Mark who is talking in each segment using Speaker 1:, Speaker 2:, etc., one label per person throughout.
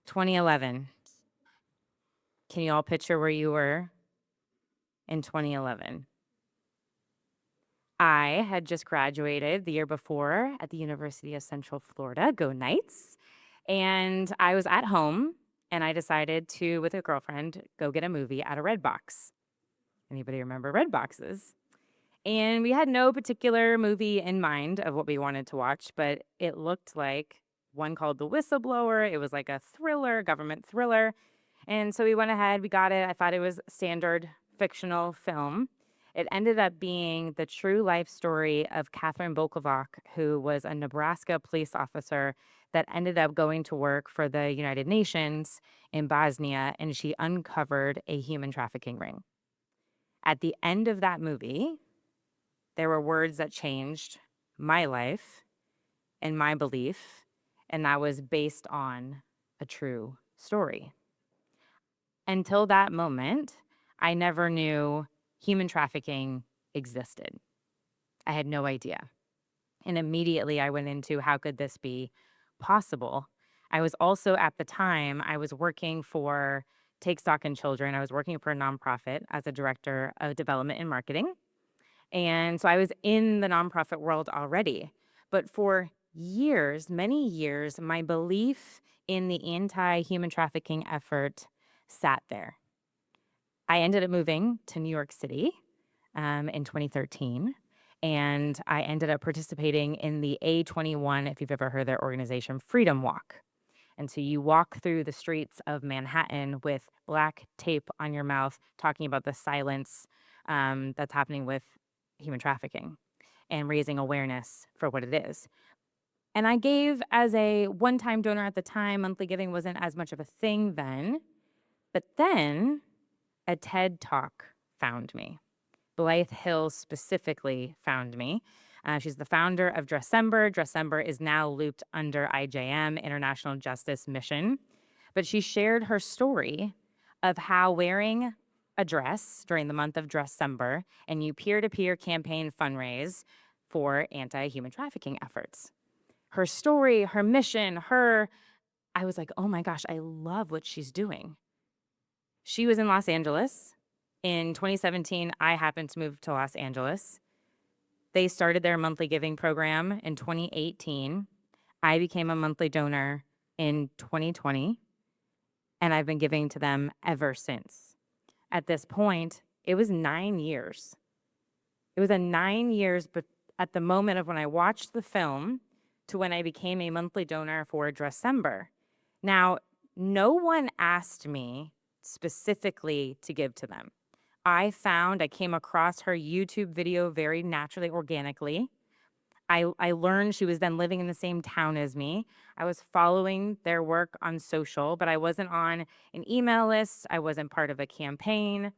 Speaker 1: 2011. Can you all picture where you were in 2011? I had just graduated the year before at the University of Central Florida, go Knights, and I was at home, and I decided to, with a girlfriend, go get a movie at a Redbox. Anybody remember Redboxes? And we had no particular movie in mind of what we wanted to watch, but it looked like one called The Whistleblower. It was like a thriller, government thriller. And so we went ahead, we got it. I thought it was standard fictional film. It ended up being the true life story of Catherine Volkovac, who was a Nebraska police officer that ended up going to work for the United Nations in Bosnia, and she uncovered a human trafficking ring. At the end of that movie, there were words that changed my life and my belief, and that was based on a true story. Until that moment, I never knew human trafficking existed. I had no idea. And immediately I went into how could this be possible? I was also at the time, I was working for Take Stock in Children. I was working for a nonprofit as a director of development and marketing. And so I was in the nonprofit world already. But for years, many years, my belief in the anti-human trafficking effort sat there. I ended up moving to New York City in 2013, and I ended up participating in the A21, if you've ever heard of their organization, Freedom Walk. And so you walk through the streets of Manhattan with black tape on your mouth, talking about the silence that's happening with human trafficking and raising awareness for what it is. And I gave as a one-time donor at the time. Monthly giving wasn't as much of a thing then. But then a TED Talk found me. Blythe Hill specifically found me. She's the founder of Dressember. Dressember is now looped under IJM, International Justice Mission. But she shared her story of how wearing a dress during the month of Dressember and you peer-to-peer campaign fundraise for anti-human trafficking efforts. Her story, her mission, I was like, oh my gosh, I love what she's doing. She was in Los Angeles. In 2017, I happened to move to Los Angeles. They started their monthly giving program in 2018. I became a monthly donor in 2020, and I've been giving to them ever since. At this point, it was 9 years. It was 9 years, but at the moment of when I watched the film to when I became a monthly donor for Dressember. Now, no one asked me specifically to give to them. I came across her YouTube video very naturally, organically. I learned she was then living in the same town as me. I was following their work on social, but I wasn't on an email list. I wasn't part of a campaign.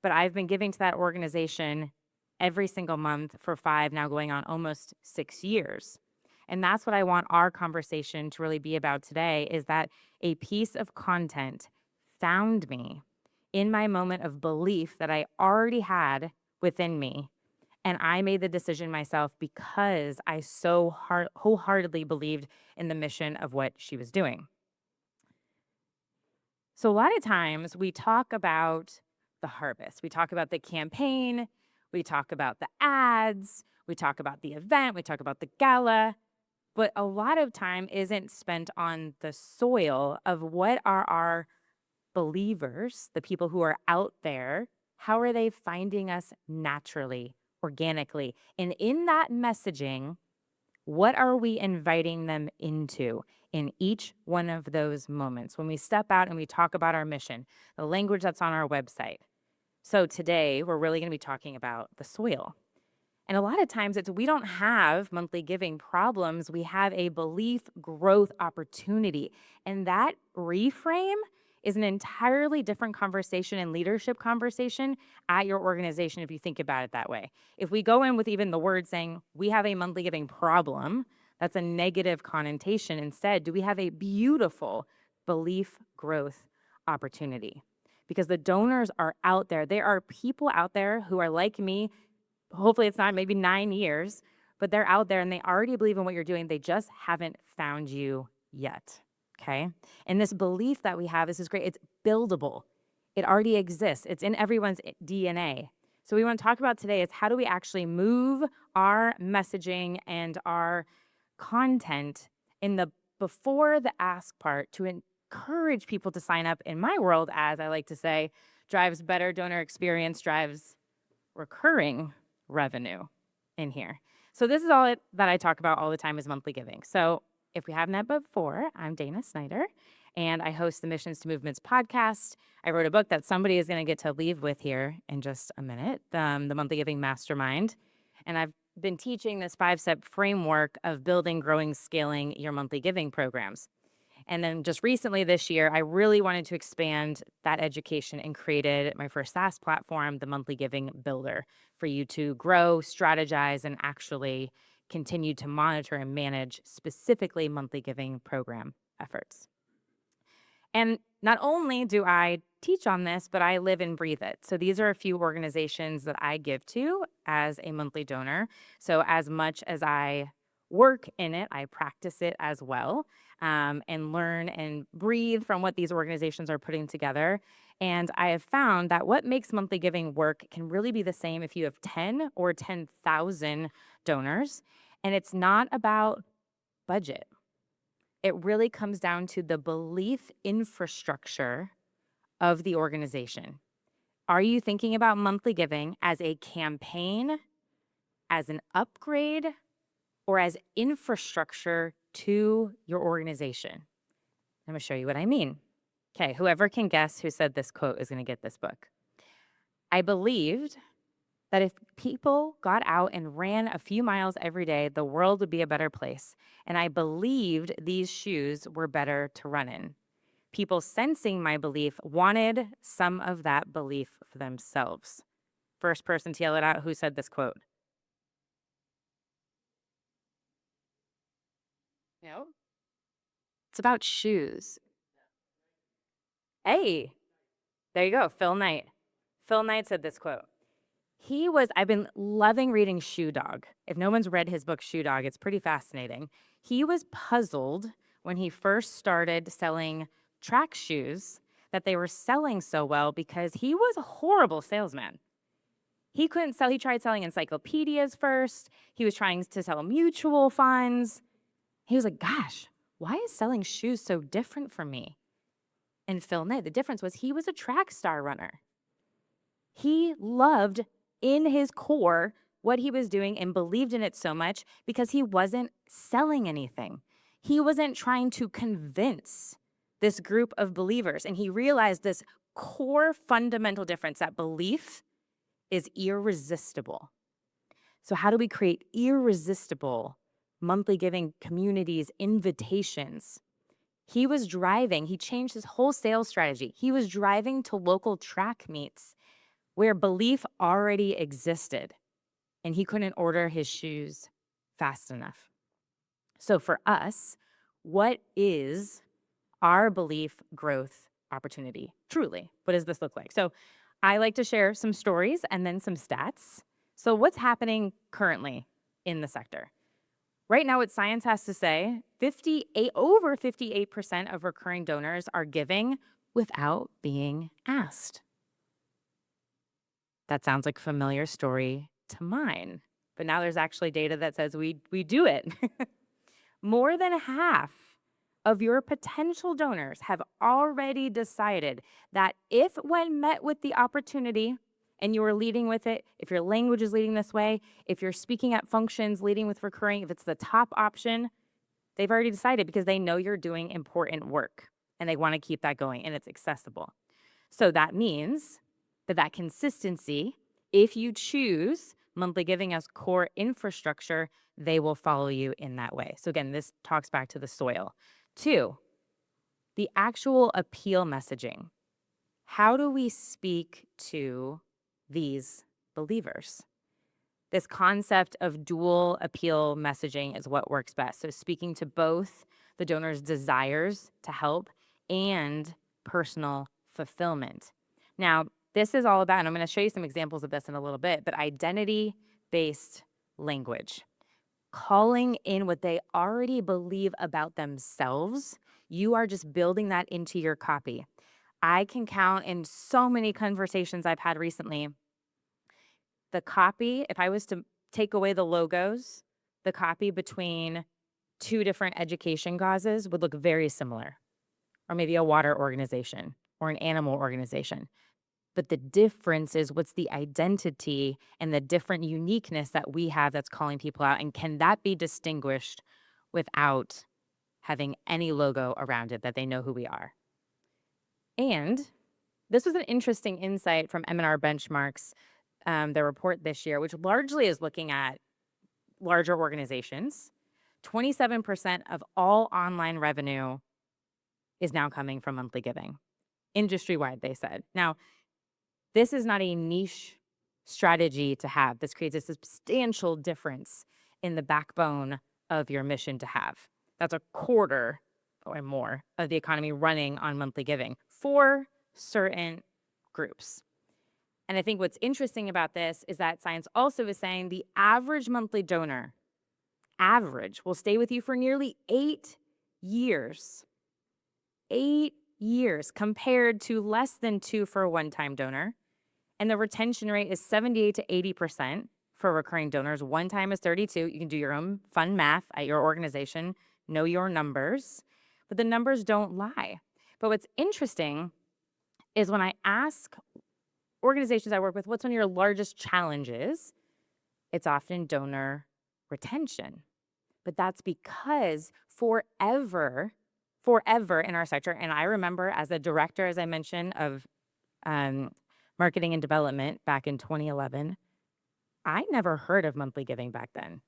Speaker 1: But I've been giving to that organization every single month for 5, now going on almost 6 years. And that's what I want our conversation to really be about today, is that a piece of content found me in my moment of belief that I already had within me. And I made the decision myself because I so wholeheartedly believed in the mission of what she was doing. So a lot of times we talk about the harvest. We talk about the campaign. We talk about the ads. We talk about the event. We talk about the gala. But a lot of time isn't spent on the soil of what are our believers, the people who are out there, how are they finding us naturally, organically? And in that messaging, what are we inviting them into in each one of those moments when we step out and we talk about our mission, the language that's on our website? So today, we're really going to be talking about the soil. And a lot of times we don't have monthly giving problems. We have a belief growth opportunity. And that reframe is an entirely different conversation and leadership conversation at your organization if you think about it that way. If we go in with even the word saying we have a monthly giving problem, that's a negative connotation. Instead, do we have a beautiful belief growth opportunity? Because the donors are out there. There are people out there who are like me. Hopefully it's not maybe 9 years, but they're out there and they already believe in what you're doing. They just haven't found you yet. okay? And this belief that we have, this is great, it's buildable. It already exists. It's in everyone's DNA. So we want to talk about today is how do we actually move our messaging and our content in the before the ask part to encourage people to sign up. In my world, as I like to say, drives better donor experience, drives recurring revenue in here. So this is all that I talk about all the time is monthly giving. So if we haven't met before, I'm Dana Snyder, and I host the Missions to Movements podcast. I wrote a book that somebody is going to get to leave with here in just a minute, the Monthly Giving Mastermind. And I've been teaching this 5-step framework of building, growing, scaling your monthly giving programs. And then just recently this year, I really wanted to expand that education and created my first SaaS platform, the Monthly Giving Builder, for you to grow, strategize, and actually continue to monitor and manage specifically monthly giving program efforts. And not only do I teach on this, but I live and breathe it. So these are a few organizations that I give to as a monthly donor. So as much as I work in it, I practice it as well, and learn and breathe from what these organizations are putting together. And I have found that what makes monthly giving work can really be the same if you have 10 or 10,000 donors. And it's not about budget. It really comes down to the belief infrastructure of the organization. Are you thinking about monthly giving as a campaign, as an upgrade, or as infrastructure to your organization? I'm going to show you what I mean. Okay, whoever can guess who said this quote is going to get this book. I believed that if people got out and ran a few miles every day, the world would be a better place. And I believed these shoes were better to run in. People sensing my belief wanted some of that belief for themselves. First person to yell it out, who said this quote? No. It's about shoes. Hey, there you go, Phil Knight. Phil Knight said this quote. I've been loving reading Shoe Dog. If no one's read his book, Shoe Dog, it's pretty fascinating. He was puzzled when he first started selling track shoes that they were selling so well because he was a horrible salesman. He couldn't sell, he tried selling encyclopedias first. He was trying to sell mutual funds. He was like, gosh, why is selling shoes so different from me? And Phil Knight, the difference was he was a track star runner. He loved in his core what he was doing and believed in it so much because he wasn't selling anything. He wasn't trying to convince this group of believers. And he realized this core fundamental difference, that belief is irresistible. So how do we create irresistible monthly giving communities, invitations? He changed his whole sales strategy. He was driving to local track meets where belief already existed, and he couldn't order his shoes fast enough. So for us, what is our belief growth opportunity? Truly, what does this look like? So I like to share some stories and then some stats. So what's happening currently in the sector? Right now, what science has to say, over 58% of recurring donors are giving without being asked. That sounds like a familiar story to mine, but now there's actually data that says we do it. More than half of your potential donors have already decided that if when met with the opportunity and you are leading with it, if your language is leading this way, if you're speaking at functions leading with recurring, if it's the top option, they've already decided because they know you're doing important work and they want to keep that going and it's accessible. So that means that consistency, if you choose monthly giving as core infrastructure, they will follow you in that way. So again, this talks back to the soil. 2, the actual appeal messaging. How do we speak to these believers? This concept of dual appeal messaging is what works best. So speaking to both the donor's desires to help and personal fulfillment. Now, this is all about, and I'm going to show you some examples of this in a little bit, but identity-based language. calling in what they already believe about themselves. You are just building that into your copy. I can count in so many conversations I've had recently, the copy, if I was to take away the logos, the copy between two different education causes would look very similar, or maybe a water organization or an animal organization. But the difference is what's the identity and the different uniqueness that we have that's calling people out. And can that be distinguished without having any logo around it that they know who we are? And this was an interesting insight from M&R Benchmarks, their report this year, which largely is looking at larger organizations. 27% of all online revenue is now coming from monthly giving, industry-wide, they said. Now, this is not a niche strategy to have. This creates a substantial difference in the backbone of your mission to have. That's a quarter or more of the economy running on monthly giving for certain groups. And I think what's interesting about this is that science also is saying the average monthly donor, will stay with you for nearly 8 years. 8 years compared to less than 2 for a one-time donor. And the retention rate is 78 to 80% for recurring donors. One time is 32. You can do your own fun math at your organization, know your numbers, but the numbers don't lie. But what's interesting is when I ask organizations I work with, what's one of your largest challenges? It's often donor retention. But that's because forever in our sector, and I remember as a director, as I mentioned, of marketing and development back in 2011, I never heard of monthly giving back then.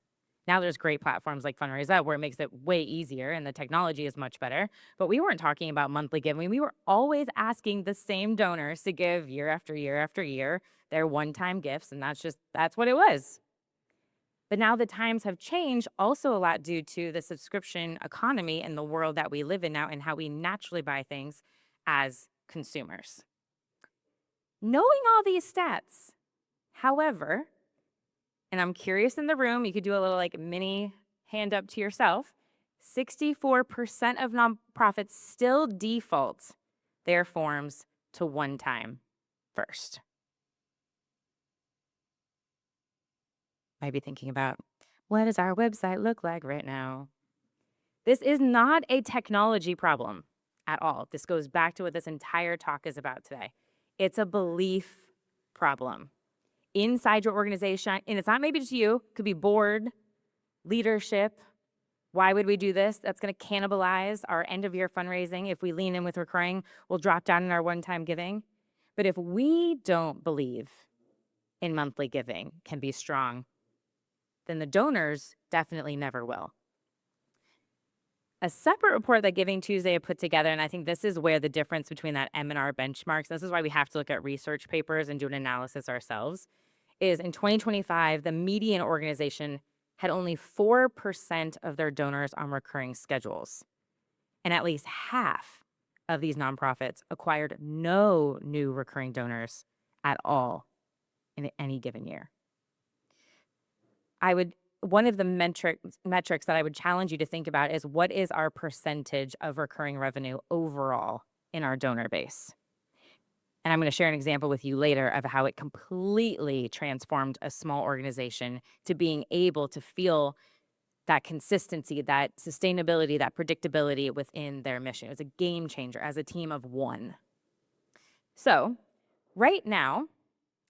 Speaker 1: Now there's great platforms like Fundraise where it makes it way easier and the technology is much better. But we weren't talking about monthly giving. We were always asking the same donors to give year after year after year their one-time gifts, and that's what it was. But now the times have changed, also a lot due to the subscription economy and the world that we live in now and how we naturally buy things as consumers. Knowing all these stats, however, and I'm curious in the room, you could do a little like mini hand up to yourself, 64% of nonprofits still default their forms to one time first. Might be thinking about, what does our website look like right now? This is not a technology problem at all. This goes back to what this entire talk is about today. It's a belief problem inside your organization. And it's not maybe just you, it could be board, leadership. Why would we do this? That's going to cannibalize our end of year fundraising. If we lean in with recurring, we'll drop down in our one-time giving. But if we don't believe in monthly giving can be strong, then the donors definitely never will. A separate report that Giving Tuesday had put together, and I think this is where the difference between that M&R benchmarks, this is why we have to look at research papers and do an analysis ourselves, is in 2025, the median organization had only 4% of their donors on recurring schedules. And at least half of these nonprofits acquired no new recurring donors at all in any given year. One of the metrics that I would challenge you to think about is what is our percentage of recurring revenue overall in our donor base? And I'm going to share an example with you later of how it completely transformed a small organization to being able to feel that consistency, that sustainability, that predictability within their mission. It was a game changer as a team of one. So right now,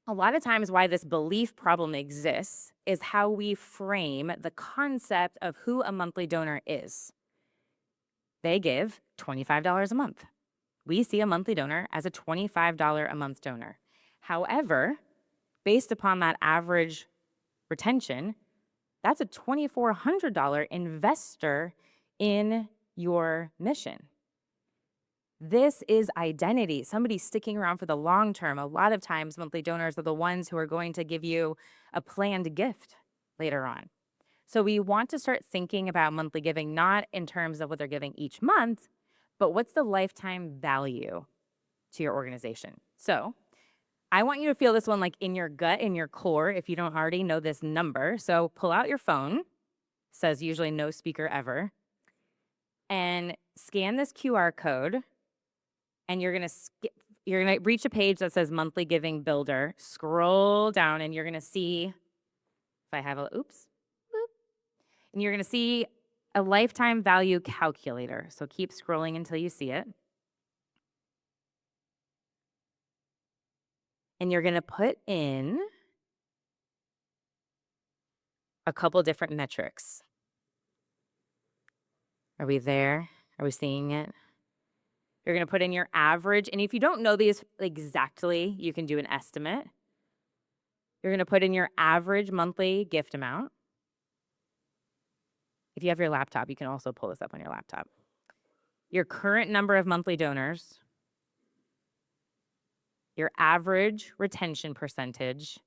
Speaker 1: a lot of times why this belief problem exists is how we frame the concept of who a monthly donor is. They give $25 a month. We see a monthly donor as a $25 a month donor. However, based upon that average retention, that's a $2,400 investor in your mission. This is identity. Somebody sticking around for the long term. A lot of times, monthly donors are the ones who are going to give you a planned gift later on. So we want to start thinking about monthly giving, not in terms of what they're giving each month, but what's the lifetime value to your organization. So I want you to feel this one like in your gut, in your core, if you don't already know this number. So pull out your phone, says usually no speaker ever. And scan this QR code, and you're gonna reach a page that says Monthly Giving Builder. Scroll down, and you're gonna see, if I have a, oops, boop, and you're gonna see a lifetime value calculator. So keep scrolling until you see it. And you're gonna put in a couple different metrics. Are we there? Are we seeing it? You're gonna put in your average, and if you don't know these exactly, you can do an estimate. You're gonna put in your average monthly gift amount. If you have your laptop, you can also pull this up on your laptop. Your current number of monthly donors, your average retention percentage,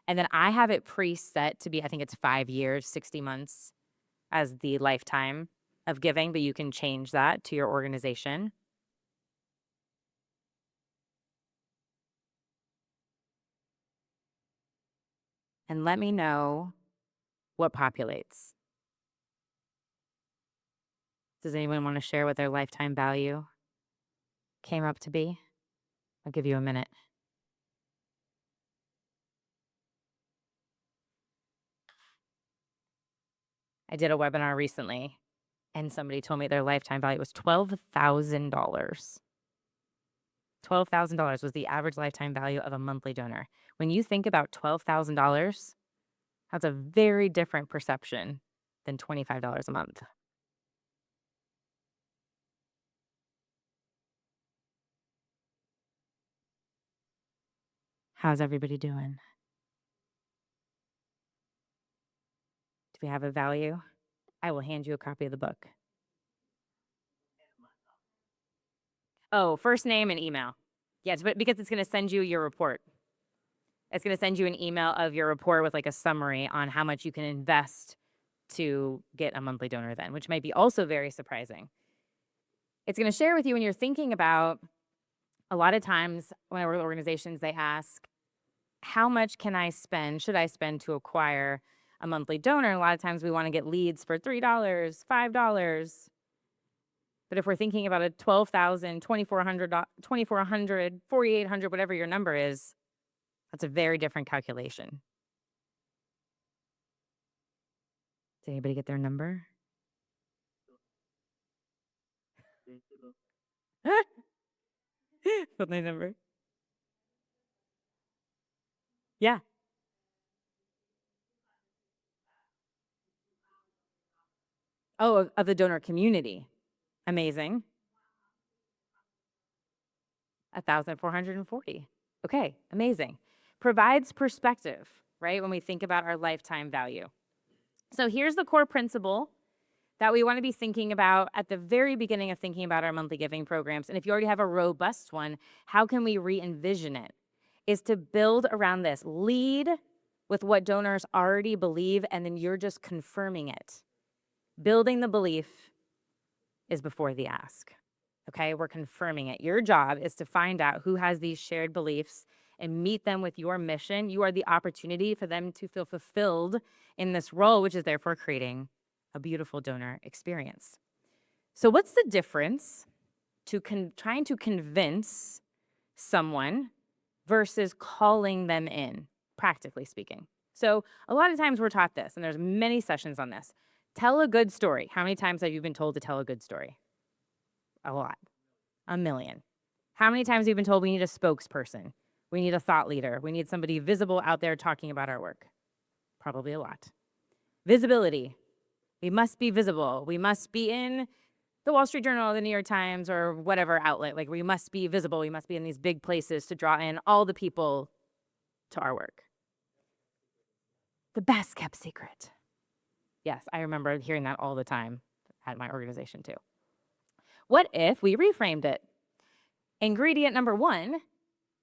Speaker 1: and then I have it preset to be, I think it's 5 years, 60 months as the lifetime of giving, but you can change that to your organization. And let me know what populates. Does anyone want to share what their lifetime value came up to be? I'll give you a minute. I did a webinar recently, and somebody told me their lifetime value was $12,000. $12,000 was the average lifetime value of a monthly donor. When you think about $12,000, that's a very different perception than $25 a month. How's everybody doing? Do we have a value? I will hand you a copy of the book. Oh, first name and email. Yes, but because it's going to send you your report. It's going to send you an email of your report with like a summary on how much you can invest to get a monthly donor then, which might be also very surprising. It's going to share with you when you're thinking about, a lot of times when I work with organizations, they ask, how much can I spend, should I spend to acquire a monthly donor? A lot of times we want to get leads for $3, $5. But if we're thinking about a $12,000, $2,400, $2,400, $4,800, whatever your number is, that's a very different calculation. Did anybody get their number? What's my number? Yeah. Oh, of the donor community. Amazing. 1,440. Okay, amazing. Provides perspective, right? When we think about our lifetime value. So here's the core principle that we want to be thinking about at the very beginning of thinking about our monthly giving programs. And if you already have a robust one, how can we re-envision it? Is to build around this. Lead with what donors already believe, and then you're just confirming it. Building the belief is before the ask. Okay, we're confirming it. Your job is to find out who has these shared beliefs and meet them with your mission. You are the opportunity for them to feel fulfilled in this role, which is therefore creating a beautiful donor experience. So what's the difference to trying to convince someone versus calling them in, practically speaking? So a lot of times we're taught this, and there's many sessions on this. Tell a good story. How many times have you been told to tell a good story? A lot. A million. How many times have you been told we need a spokesperson? We need a thought leader. We need somebody visible out there talking about our work? Probably a lot. Visibility. We must be visible. We must be in the Wall Street Journal, the New York Times, or whatever outlet. Like, we must be visible. We must be in these big places to draw in all the people to our work. The best kept secret. Yes, I remember hearing that all the time at my organization too. What if we reframed it? Ingredient number one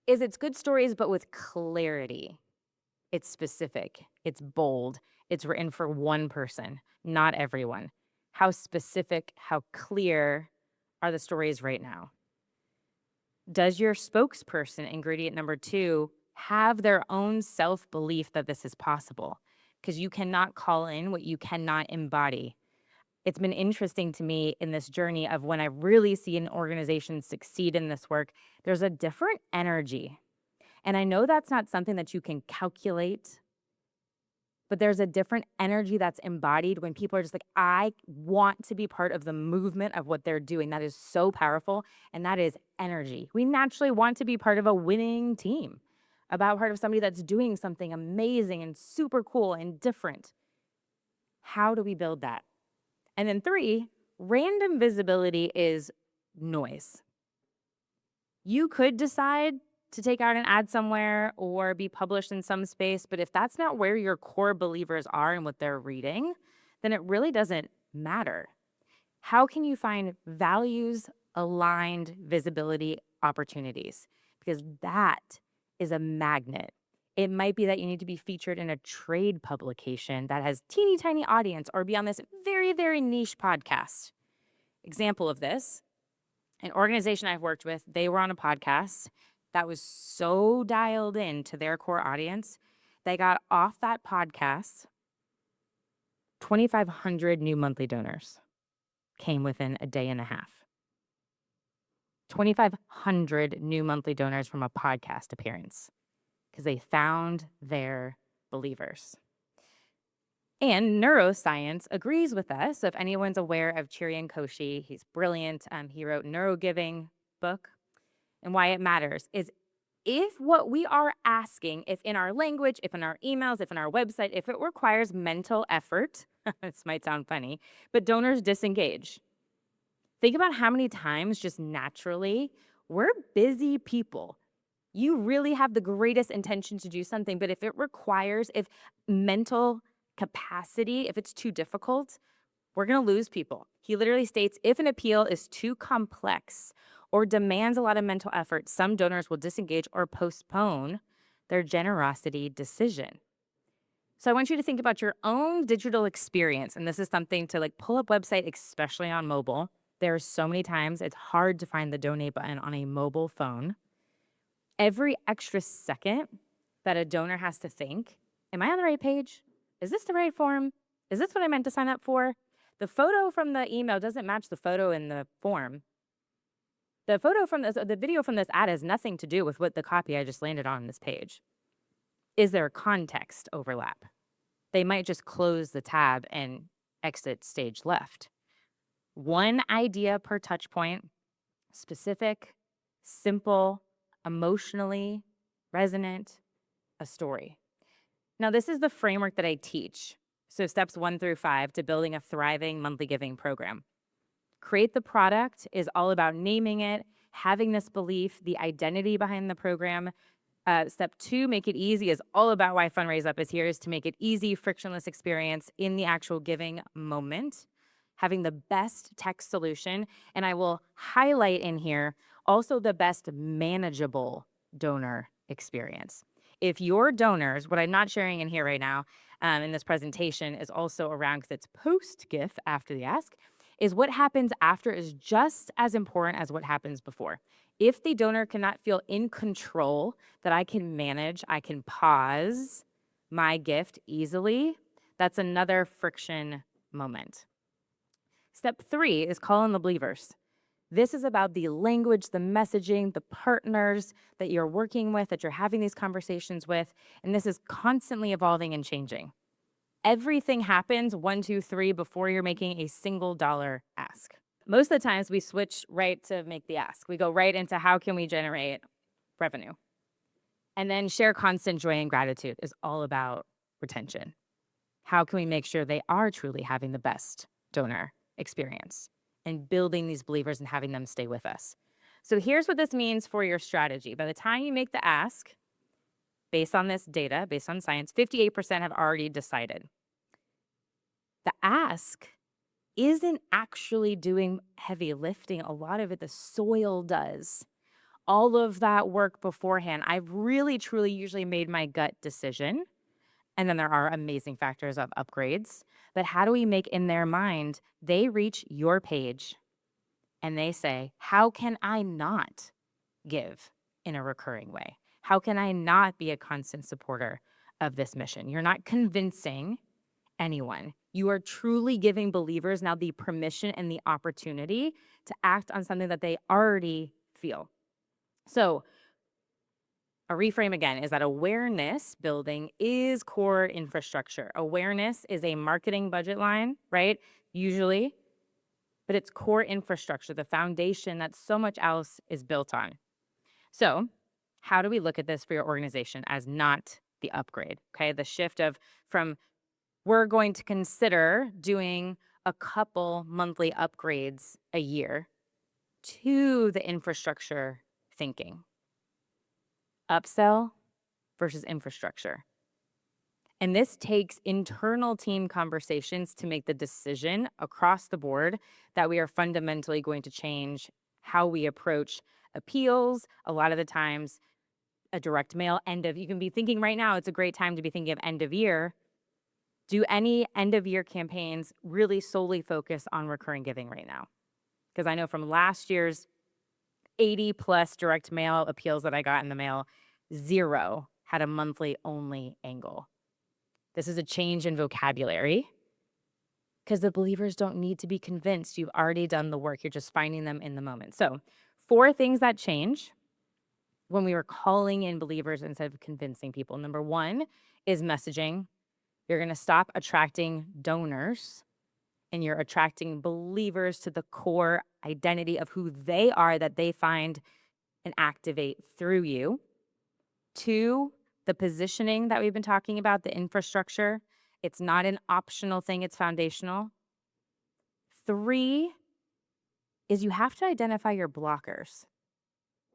Speaker 1: is it's good stories, but with clarity. It's specific, it's bold, it's written for one person, not everyone. How specific, how clear are the stories right now? Does your spokesperson, ingredient number two, have their own self-belief that this is possible? because you cannot call in what you cannot embody. It's been interesting to me in this journey of when I really see an organization succeed in this work, there's a different energy. And I know that's not something that you can calculate, but there's a different energy that's embodied when people are just like, I want to be part of the movement of what they're doing. That is so powerful. And that is energy. We naturally want to be part of a winning team, about part of somebody that's doing something amazing and super cool and different. How do we build that? And then 3, random visibility is noise. You could decide to take out an ad somewhere or be published in some space, but if that's not where your core believers are and what they're reading, then it really doesn't matter. How can you find values-aligned visibility opportunities? Because that is a magnet. It might be that you need to be featured in a trade publication that has teeny tiny audience or be on this very, very niche podcast. Example of this, an organization I've worked with, they were on a podcast that was so dialed in to their core audience. They got off that podcast, 2,500 new monthly donors came within a day and a half. 2,500 new monthly donors from a podcast appearance because they found their believers. And neuroscience agrees with us. So if anyone's aware of Chirian Koshi, he's brilliant. He wrote Neurogiving book. And why it matters is if what we are asking, if in our language, if in our emails, if in our website, if it requires mental effort, this might sound funny, but donors disengage. Think about how many times just naturally we're busy people. You really have the greatest intention to do something, but if it requires, if mental capacity, if it's too difficult, we're going to lose people. He literally states, if an appeal is too complex or demands a lot of mental effort, some donors will disengage or postpone their generosity decision. So I want you to think about your own digital experience. And this is something to like pull up website, especially on mobile. There are so many times it's hard to find the donate button on a mobile phone. Every extra second that a donor has to think, am I on the right page? Is this the right form? Is this what I meant to sign up for? The photo from the email doesn't match the photo in the form. The photo from the video from this ad has nothing to do with what the copy I just landed on this page. Is there a context overlap? They might just close the tab and exit stage left. One idea per touch point, specific, simple, emotionally resonant, a story. Now, this is the framework that I teach. So steps 1 through 5 to building a thriving monthly giving program. Create the product is all about naming it, having this belief, the identity behind the program. Step 2, make it easy, is all about why Fundraise Up is here, is to make it easy, frictionless experience in the actual giving moment, having the best tech solution. And I will highlight in here also the best manageable donor experience. If your donors, what I'm not sharing in here right now in this presentation is also around, because it's post-GIF after the ask, is what happens after is just as important as what happens before. If the donor cannot feel in control, that I can manage, I can pause my gift easily, that's another friction moment. Step 3 is call on the believers. This is about the language, the messaging, the partners that you're working with, that you're having these conversations with, and this is constantly evolving and changing. Everything happens 1, 2, 3 before you're making a single dollar ask. Most of the times we switch right to make the ask. We go right into how can we generate revenue. And then share constant joy and gratitude is all about retention. How can we make sure they are truly having the best donor experience and building these believers and having them stay with us? So here's what this means for your strategy. By the time you make the ask, based on this data, based on science, 58% have already decided. The ask isn't actually doing heavy lifting. A lot of it, the soil does. All of that work beforehand, I've really, truly usually made my gut decision. And then there are amazing factors of upgrades. But how do we make in their mind, they reach your page and they say, how can I not give in a recurring way? How can I not be a constant supporter of this mission. You're not convincing anyone. You are truly giving believers now the permission and the opportunity to act on something that they already feel. So, a reframe again is that awareness building is core infrastructure. Awareness is a marketing budget line, right? Usually, but it's core infrastructure, the foundation that so much else is built on. So, how do we look at this for your organization as not the upgrade? Okay, the shift from we're going to consider doing a couple monthly upgrades a year to the infrastructure thinking. Upsell versus infrastructure. And this takes internal team conversations to make the decision across the board that we are fundamentally going to change how we approach appeals. A lot of the times, a direct mail you can be thinking right now, it's a great time to be thinking of end of year. Do any end of year campaigns really solely focus on recurring giving right now? Because I know from last year's 80 plus direct mail appeals that I got in the mail, 0 had a monthly only angle. This is a change in vocabulary because the believers don't need to be convinced. You've already done the work. You're just finding them in the moment. So 4 things that change when we were calling in believers instead of convincing people. Number 1 is messaging. You're going to stop attracting donors and you're attracting believers to the core identity of who they are that they find and activate through you. 2, the positioning that we've been talking about, the infrastructure. It's not an optional thing, it's foundational. 3 is you have to identify your blockers.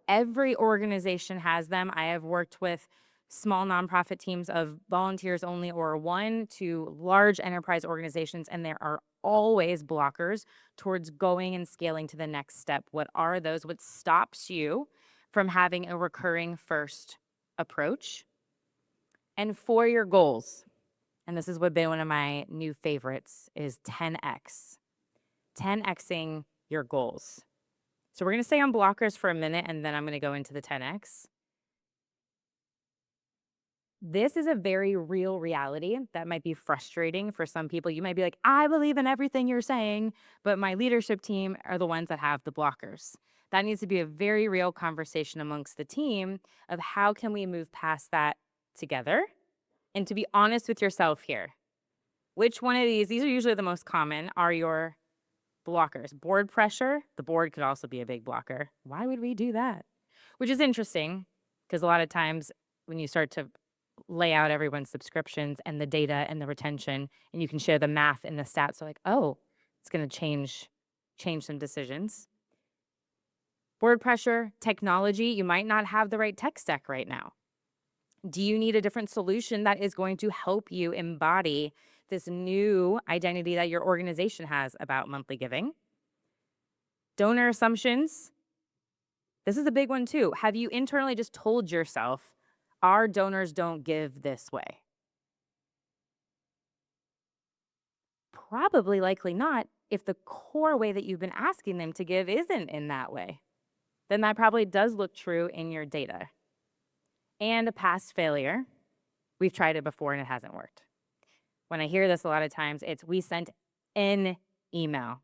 Speaker 1: Every organization has them. I have worked with small nonprofit teams of volunteers only or 1 to large enterprise organizations, and there are always blockers towards going and scaling to the next step. What are those? What stops you from having a recurring first approach? And for your goals, and this has been one of my new favorites, is 10x. 10xing your goals. So we're going to stay on blockers for a minute, and then I'm going to go into the 10x. This is a very real reality that might be frustrating for some people. You might be like, I believe in everything you're saying, but my leadership team are the ones that have the blockers. That needs to be a very real conversation amongst the team of how can we move past that together? And to be honest with yourself here, which one of these are usually the most common, are your blockers? Board pressure, the board could also be a big blocker. Why would we do that? Which is interesting because a lot of times when you start to lay out everyone's subscriptions and the data and the retention, and you can share the math and the stats, so like, oh, it's going to change some decisions. Board pressure, technology, you might not have the right tech stack right now. Do you need a different solution that is going to help you embody this new identity that your organization has about monthly giving? Donor assumptions. This is a big one too. Have you internally just told yourself, our donors don't give this way? Probably likely not if the core way that you've been asking them to give isn't in that way. Then that probably does look true in your data. And a past failure. We've tried it before and it hasn't worked. When I hear this a lot of times, it's we sent an email.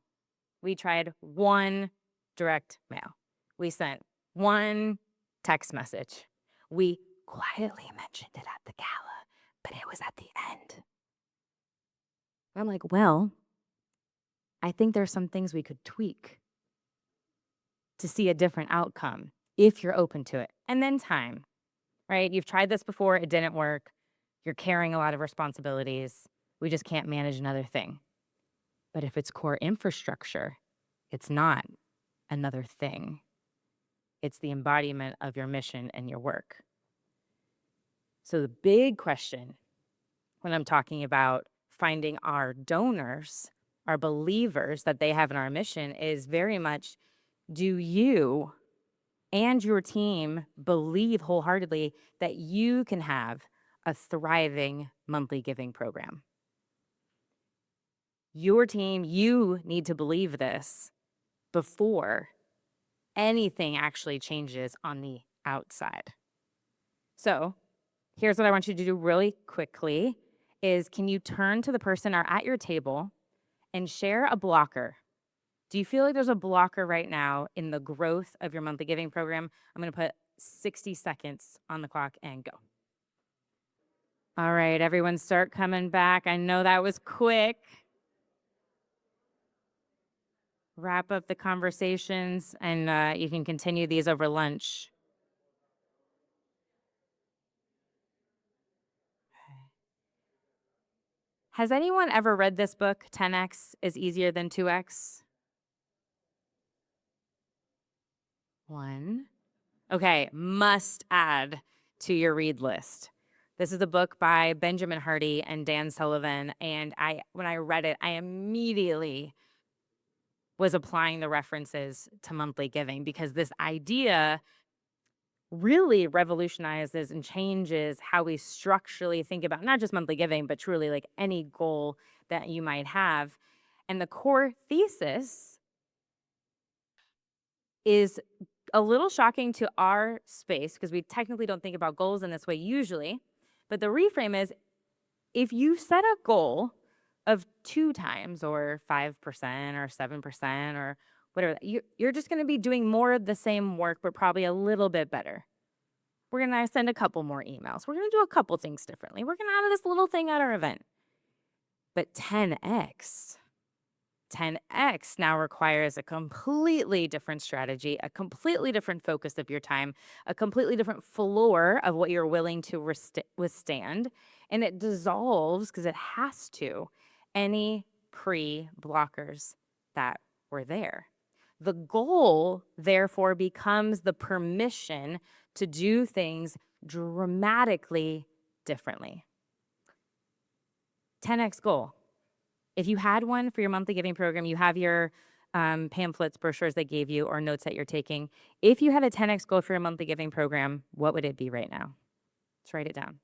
Speaker 1: We tried 1 direct mail. We sent 1 text message. We quietly mentioned it at the gala, but it was at the end. I'm like, well, I think there's some things we could tweak to see a different outcome if you're open to it. And then time, right? You've tried this before, it didn't work. You're carrying a lot of responsibilities. We just can't manage another thing. But if it's core infrastructure, it's not another thing. It's the embodiment of your mission and your work. So the big question when I'm talking about finding our donors, our believers that they have in our mission is very much, do you and your team believe wholeheartedly that you can have a thriving monthly giving program? Your team, you need to believe this before anything actually changes on the outside. So Here's what I want you to do really quickly is, can you turn to the person or at your table and share a blocker? Do you feel like there's a blocker right now in the growth of your monthly giving program? I'm going to put 60 seconds on the clock and go. All right, everyone start coming back. I know that was quick. Wrap up the conversations, and you can continue these over lunch. Has anyone ever read this book, 10x is easier than 2x? One. Okay, must add to your read list. This is a book by Benjamin Hardy and Dan Sullivan, and when I read it, I immediately was applying the references to monthly giving, because this idea really revolutionizes and changes how we structurally think about not just monthly giving, but truly like any goal that you might have. And the core thesis is a little shocking to our space because we technically don't think about goals in this way usually. But the reframe is, if you set a goal of 2 times or 5% or 7% or whatever, you're just going to be doing more of the same work, but probably a little bit better. We're going to send a couple more emails. We're going to do a couple things differently. We're going to add this little thing at our event. But 10x now requires a completely different strategy, a completely different focus of your time, a completely different floor of what you're willing to withstand. And it dissolves, because it has to, any pre-blockers that were there. The goal, therefore, becomes the permission to do things dramatically differently. 10x goal. If you had one for your monthly giving program, you have your pamphlets, brochures they gave you, or notes that you're taking. If you had a 10x goal for your monthly giving program, what would it be right now? Let's write it down.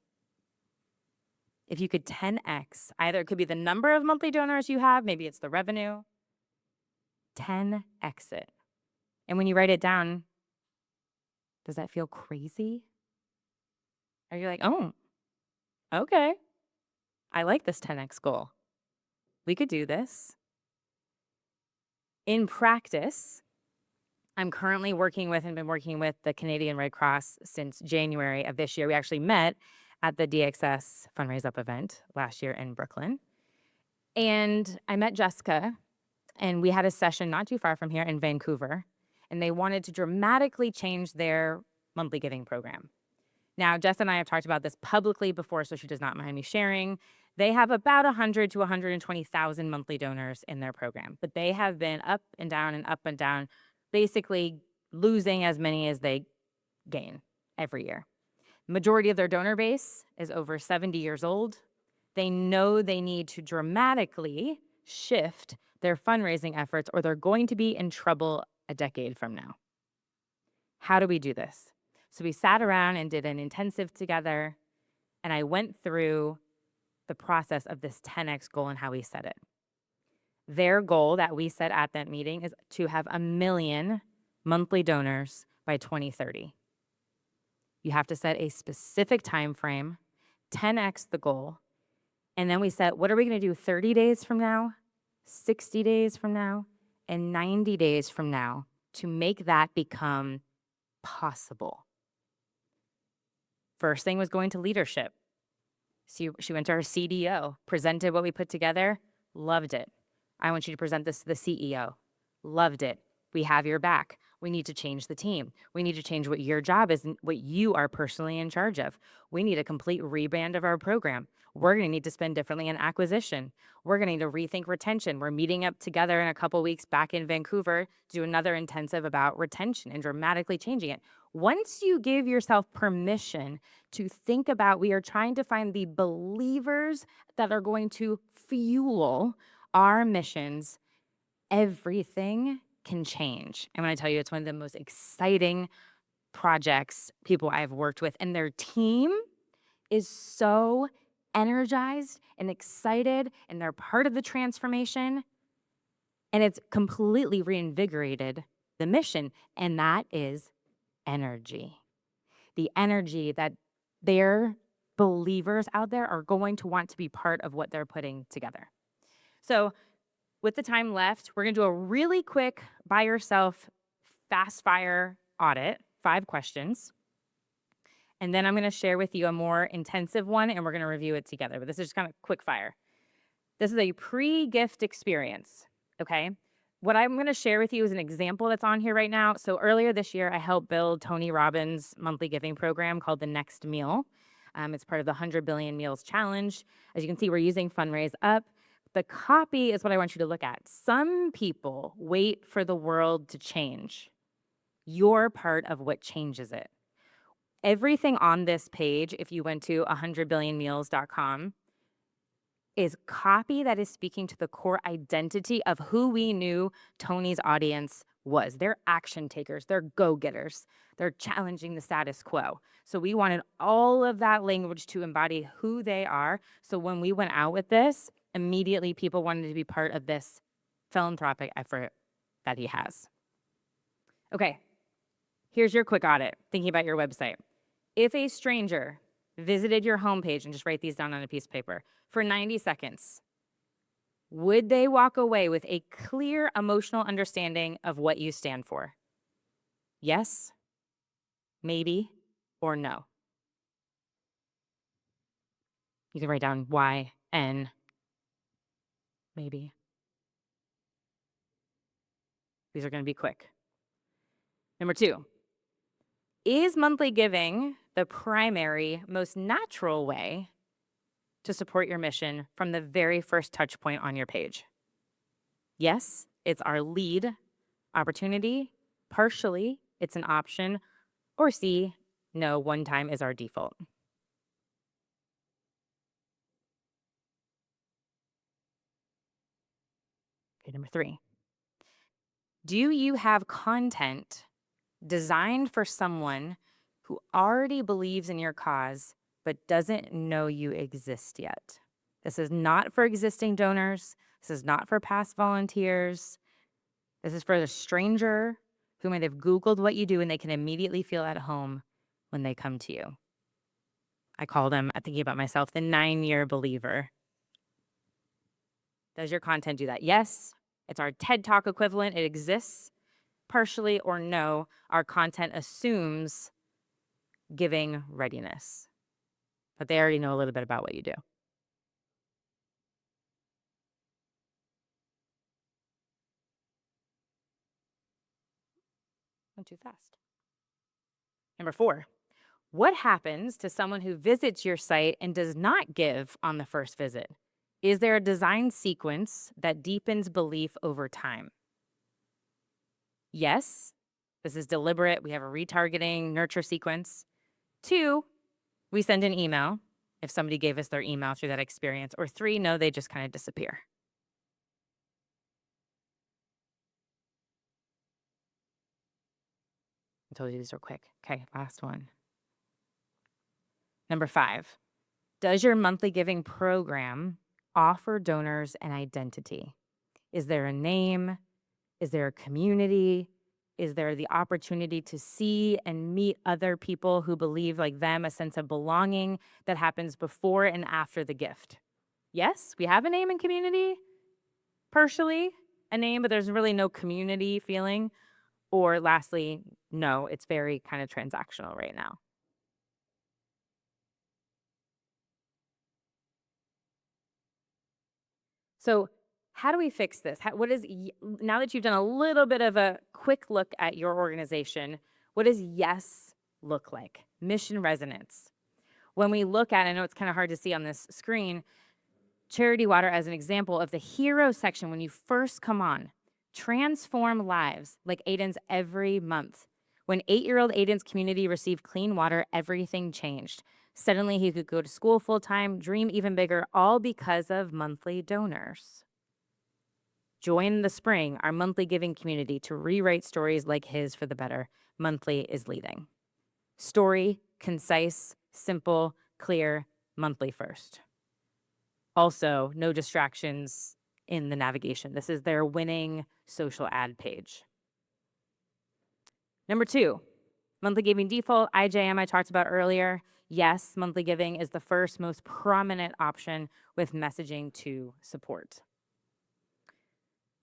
Speaker 1: If you could 10x, either it could be the number of monthly donors you have, maybe it's the revenue, 10x it. And when you write it down, does that feel crazy? Are you like, oh, okay, I like this 10x goal. We could do this. In practice, I'm currently working with and been working with the Canadian Red Cross since January of this year. We actually met at the DXS Fundraise Up event last year in Brooklyn. And I met Jessica, and we had a session not too far from here in Vancouver, and they wanted to dramatically change their monthly giving program. Now, Jess and I have talked about this publicly before, so she does not mind me sharing. They have about 100 to 120,000 monthly donors in their program, but they have been up and down, basically losing as many as they gain every year. Majority of their donor base is over 70 years old. They know they need to dramatically shift their fundraising efforts, or they're going to be in trouble a decade from now. How do we do this? So we sat around and did an intensive together, and I went through the process of this 10x goal and how we set it. Their goal that we set at that meeting is to have 1 million monthly donors by 2030. You have to set a specific time frame, 10x the goal, and then we set, what are we going to do 30 days from now, 60 days from now, and 90 days from now to make that become possible. First thing was going to leadership. So she went to our CDO, presented what we put together, loved it. I want you to present this to the CEO, loved it. We have your back. We need to change the team. We need to change what your job is and what you are personally in charge of. We need a complete rebrand of our program. We're going to need to spend differently in acquisition. We're going to need to rethink retention. We're meeting up together in a couple weeks back in Vancouver to do another intensive about retention and dramatically changing it. Once you give yourself permission to think about, we are trying to find the believers that are going to fuel our missions, everything can change. And when I tell you, it's one of the most exciting projects people I've worked with, and their team is so energized and excited, and they're part of the transformation, and it's completely reinvigorated the mission, and that is energy. The energy that their believers out there are going to want to be part of what they're putting together. So with the time left, we're going to do a really quick by yourself fast fire audit, 5 questions. And then I'm going to share with you a more intensive one and we're going to review it together. But this is just kind of quick fire. This is a pre-gift experience, okay? What I'm going to share with you is an example that's on here right now. So earlier this year, I helped build Tony Robbins' monthly giving program called The Next Meal. It's part of the 100 Billion Meals Challenge. As you can see, we're using Fundraise up. The copy is what I want you to look at. Some people wait for the world to change. You're part of what changes it. Everything on this page, if you went to 100billionmeals.com, is copy that is speaking to the core identity of who we knew Tony's audience was. They're action takers, they're go-getters, they're challenging the status quo. So we wanted all of that language to embody who they are. So when we went out with this, immediately people wanted to be part of this philanthropic effort that he has. Okay, here's your quick audit, thinking about your website. If a stranger visited your homepage, and just write these down on a piece of paper, for 90 seconds, would they walk away with a clear emotional understanding of what you stand for? Yes, maybe, or no? You can write down Y, N, maybe. These are going to be quick. Number 2, is monthly giving the primary, most natural way to support your mission from the very first touch point on your page? Yes, it's our lead opportunity. Partially, it's an option. Or C, no, one time is our default. Okay, number 3. Do you have content designed for someone who already believes in your cause but doesn't know you exist yet? This is not for existing donors. This is not for past volunteers. This is for the stranger who might have Googled what you do and they can immediately feel at home when they come to you. I call them, I'm thinking about myself, the 9-year believer. Does your content do that? Yes, it's our TED Talk equivalent. It exists. Partially or no, our content assumes giving readiness. But they already know a little bit about what you do. Went too fast. Number 4, what happens to someone who visits your site and does not give on the first visit? Is there a design sequence that deepens belief over time? Yes, this is deliberate. We have a retargeting nurture sequence. 2, we send an email if somebody gave us their email through that experience. Or 3, no, they just kind of disappear. I told you these were quick. Okay, last one. Number 5, does your monthly giving program offer donors an identity? Is there a name? Is there a community? Is there the opportunity to see and meet other people who believe like them, a sense of belonging that happens before and after the gift? Yes, we have a name and community, partially a name, but there's really no community feeling. Or lastly, no, it's very kind of transactional right now. So how do we fix this? Now that you've done a little bit of a quick look at your organization, what does yes look like? Mission resonance. When we look at, I know it's kind of hard to see on this screen, Charity Water as an example of the hero section when you first come on. Transform lives like Aiden's every month. When 8-year-old Aiden's community received clean water, everything changed. Suddenly he could go to school full-time, dream even bigger, all because of monthly donors. Join the spring, our monthly giving community, to rewrite stories like his for the better. Monthly is leading. Story, concise, simple, clear, monthly first. Also, no distractions in the navigation. This is their winning social ad page. Number 2, monthly giving default, IJM I talked about earlier. yes, monthly giving is the first most prominent option with messaging to support.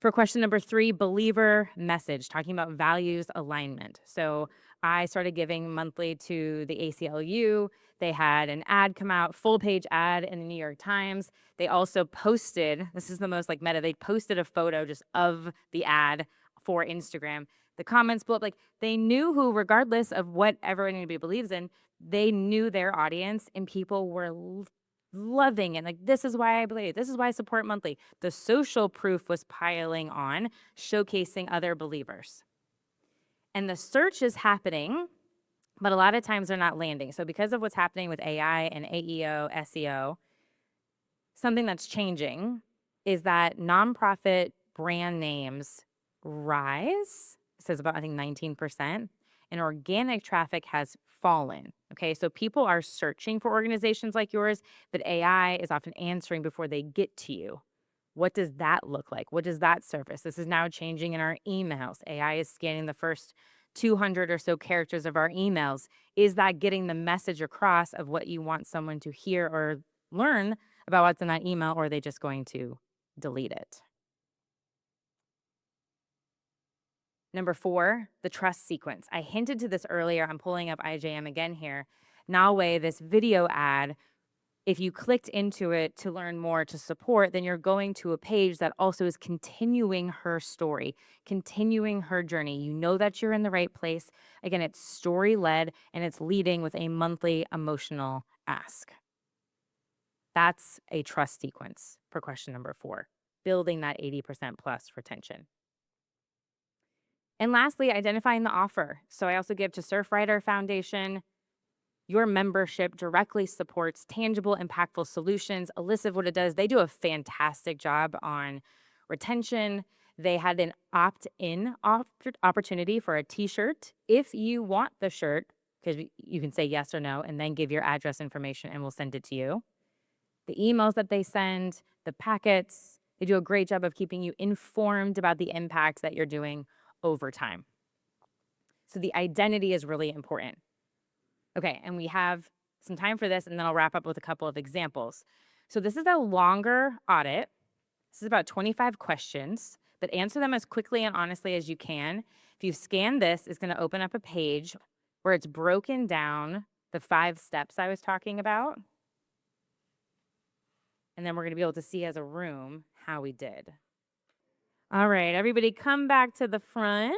Speaker 1: For question number 3, believer message, talking about values alignment. So I started giving monthly to the ACLU. They had an ad come out, full page ad in the New York Times. They also posted, this is the most like meta, they posted a photo just of the ad for Instagram. The comments blew up. Like, they knew who, regardless of what anybody believes in, they knew their audience, and people were loving it. Like, this is why I believe, this is why I support monthly. The social proof was piling on, showcasing other believers. And the search is happening, but a lot of times they're not landing. So because of what's happening with AI and AEO, SEO, something that's changing is that nonprofit brand names rise. It says about, I think, 19%. And organic traffic has fallen. Okay, so people are searching for organizations like yours, but AI is often answering before they get to you. What does that look like? What does that surface? This is now changing in our emails. AI is scanning the first 200 or so characters of our emails. Is that getting the message across of what you want someone to hear or learn about what's in that email, or are they just going to delete it? Number 4, the trust sequence. I hinted to this earlier. I'm pulling up IJM again here. Nawe, this video ad, if you clicked into it to learn more, to support, then you're going to a page that also is continuing her story, continuing her journey. You know that you're in the right place. Again, it's story-led, and it's leading with a monthly emotional ask. That's a trust sequence for question number 4, building that 80% plus retention. And lastly, identifying the offer. So I also give to Surfrider Foundation. Your membership directly supports tangible, impactful solutions. Elicit what it does. They do a fantastic job on retention. They had an opt-in opportunity for a t-shirt. If you want the shirt, because you can say yes or no, and then give your address information and we'll send it to you. The emails that they send, the packets, they do a great job of keeping you informed about the impact that you're doing over time. So the identity is really important. Okay, and we have some time for this, and then I'll wrap up with a couple of examples. So this is a longer audit. This is about 25 questions, but answer them as quickly and honestly as you can. If you scan this, it's going to open up a page where it's broken down, the 5 steps I was talking about. And then we're going to be able to see as a room how we did. All right, everybody come back to the front.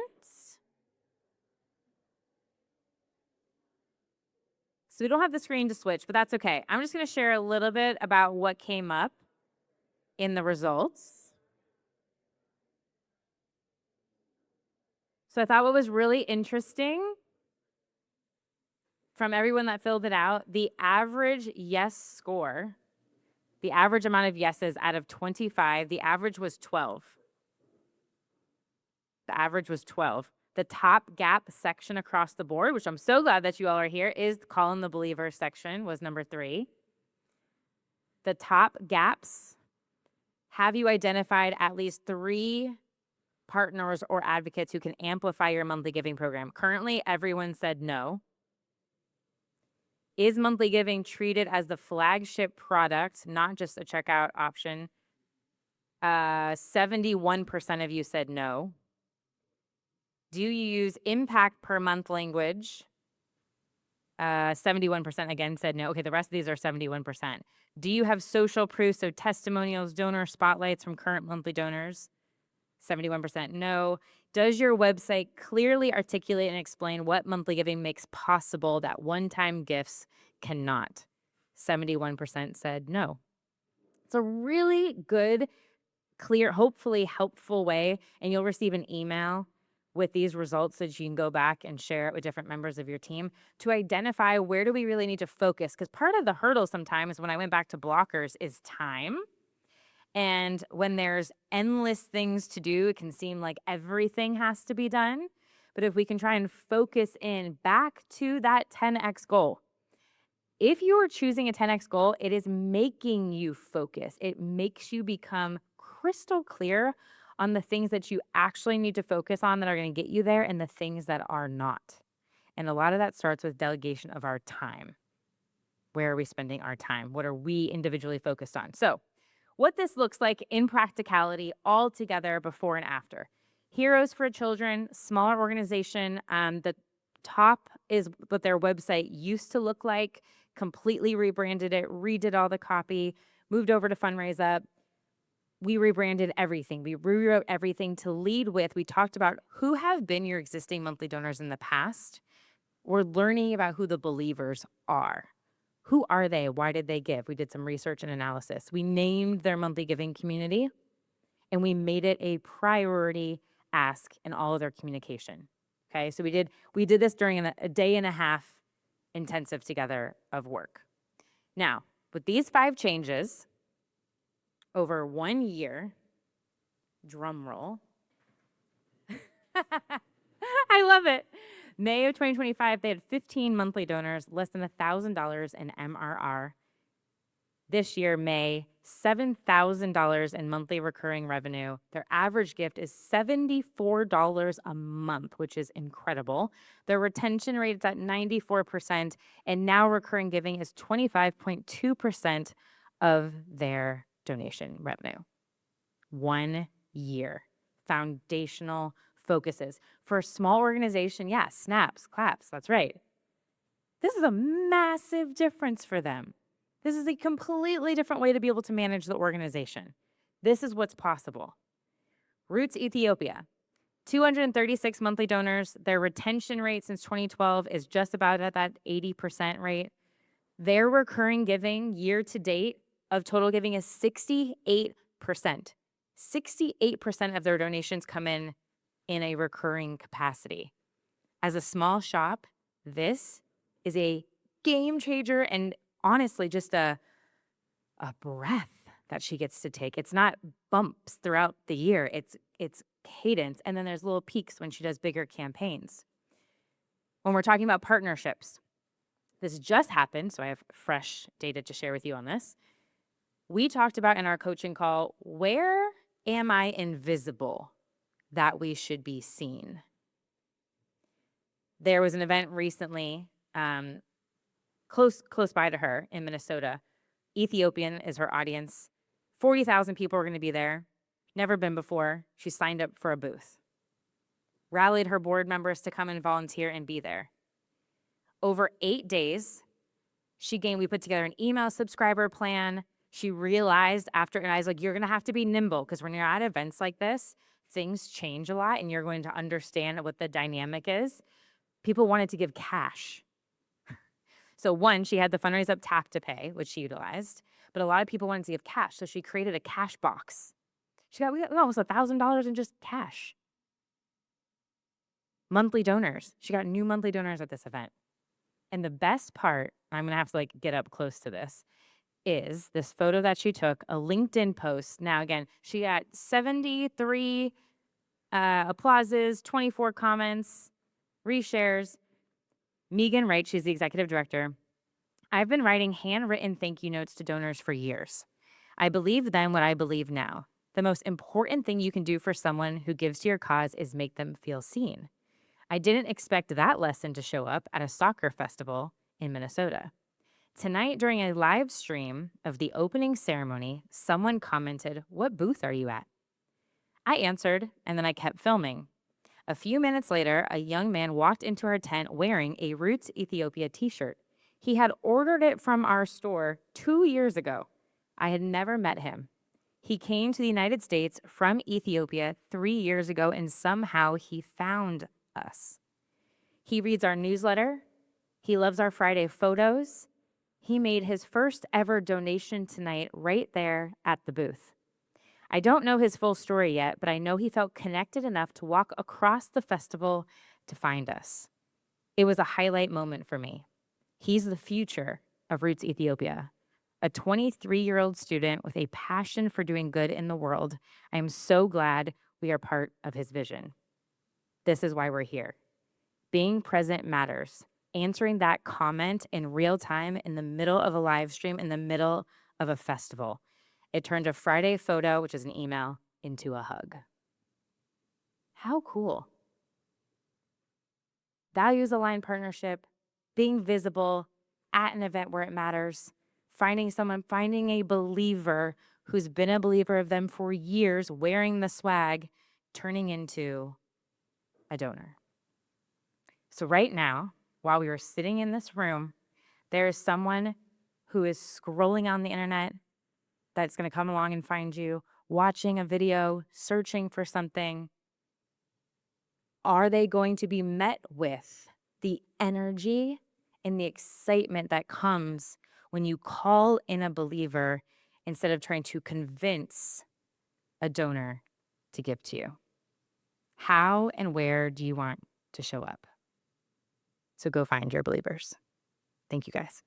Speaker 1: So we don't have the screen to switch, but that's okay. I'm just going to share a little bit about what came up in the results. So I thought what was really interesting from everyone that filled it out, the average yes score, the average amount of yeses out of 25, the average was 12. The average was 12. The top gap section across the board, which I'm so glad that you all are here, is Call in the Believer section, was number 3. The top gaps, have you identified at least 3 partners or advocates who can amplify your monthly giving program? Currently, everyone said no. Is monthly giving treated as the flagship product, not just a checkout option? 71% of you said no. Do you use impact per month language? 71% again said no. Okay, the rest of these are 71%. Do you have social proof, so testimonials, donor spotlights from current monthly donors? 71% no. Does your website clearly articulate and explain what monthly giving makes possible that one-time gifts cannot? 71% said no. It's a really good, clear, hopefully helpful way, and you'll receive an email with these results that you can go back and share it with different members of your team to identify where do we really need to focus. Because part of the hurdle sometimes when I went back to blockers is time. And when there's endless things to do, it can seem like everything has to be done. But if we can try and focus in back to that 10x goal, if you are choosing a 10x goal, it is making you focus. It makes you become crystal clear on the things that you actually need to focus on that are going to get you there and the things that are not. And a lot of that starts with delegation of our time. Where are we spending our time? What are we individually focused on? So what this looks like in practicality all together before and after. Heroes for Children, smaller organization. The top is what their website used to look like, completely rebranded it, redid all the copy, moved over to Fundraise Up. We rebranded everything. We rewrote everything to lead with. We talked about who have been your existing monthly donors in the past. We're learning about who the believers are. Who are they? Why did they give? We did some research and analysis. We named their monthly giving community, and we made it a priority ask in all of their communication. Okay, so we did this during a day and a half intensive together of work. Now, with these 5 changes over 1 year, drum roll. I love it. May of 2025, they had 15 monthly donors, less than $1,000 in MRR. This year, May, $7,000 in monthly recurring revenue. Their average gift is $74 a month, which is incredible. Their retention rate is at 94%, and now recurring giving is 25.2% of their donation revenue. 1 year. Foundational focuses. For a small organization, yes, snaps, claps, that's right. This is a massive difference for them. This is a completely different way to be able to manage the organization. This is what's possible. Roots Ethiopia, 236 monthly donors. Their retention rate since 2012 is just about at that 80% rate. Their recurring giving year to date of total giving is 68%. 68% of their donations come in a recurring capacity. As a small shop, this is a game changer and honestly just a breath that she gets to take. It's not bumps throughout the year. It's cadence, and then there's little peaks when she does bigger campaigns. When we're talking about partnerships, this just happened, so I have fresh data to share with you on this. We talked about in our coaching call, where am I invisible that we should be seen? There was an event recently close by to her in Minnesota. Ethiopian is her audience. 40,000 people are going to be there. Never been before. She signed up for a booth. Rallied her board members to come and volunteer and be there. Over 8 days, we put together an email subscriber plan. She realized after, and I was like, you're going to have to be nimble because when you're at events like this, things change a lot and you're going to understand what the dynamic is. People wanted to give cash. So one, she had the Fundraise Up tap to pay, which she utilized, but a lot of people wanted to give cash. So she created a cash box. We got almost $1,000 in just cash. Monthly donors. She got new monthly donors at this event. And the best part, I'm going to have to get up close to this, is this photo that she took, a LinkedIn post. Now, again, she got 73 applauses, 24 comments, reshares. Megan Wright, she's the executive director. I've been writing handwritten thank you notes to donors for years. I believe then what I believe now. The most important thing you can do for someone who gives to your cause is make them feel seen. I didn't expect that lesson to show up at a soccer festival in Minnesota. Tonight, during a live stream of the opening ceremony, someone commented, "What booth are you at?" I answered, and then I kept filming. A few minutes later, a young man walked into our tent wearing a Roots Ethiopia t-shirt. He had ordered it from our store 2 years ago. I had never met him. He came to the United States from Ethiopia 3 years ago, and somehow he found us. He reads our newsletter. He loves our Friday photos. He made his first ever donation tonight right there at the booth. I don't know his full story yet, but I know he felt connected enough to walk across the festival to find us. It was a highlight moment for me. He's the future of Roots Ethiopia, a 23-year-old student with a passion for doing good in the world. I am so glad we are part of his vision. This is why we're here. Being present matters. Answering that comment in real time in the middle of a live stream, in the middle of a festival. It turned a Friday photo, which is an email, into a hug. How cool. Values aligned partnership, being visible, at an event where it matters, finding a believer who's been a believer of them for years, wearing the swag, turning into a donor. So right now, while we were sitting in this room, there is someone who is scrolling on the internet that's going to come along and find you, watching a video, searching for something. Are they going to be met with the energy and the excitement that comes when you call in a believer instead of trying to convince a donor to give to you? How and where do you want to show up? So go find your believers. Thank you, guys.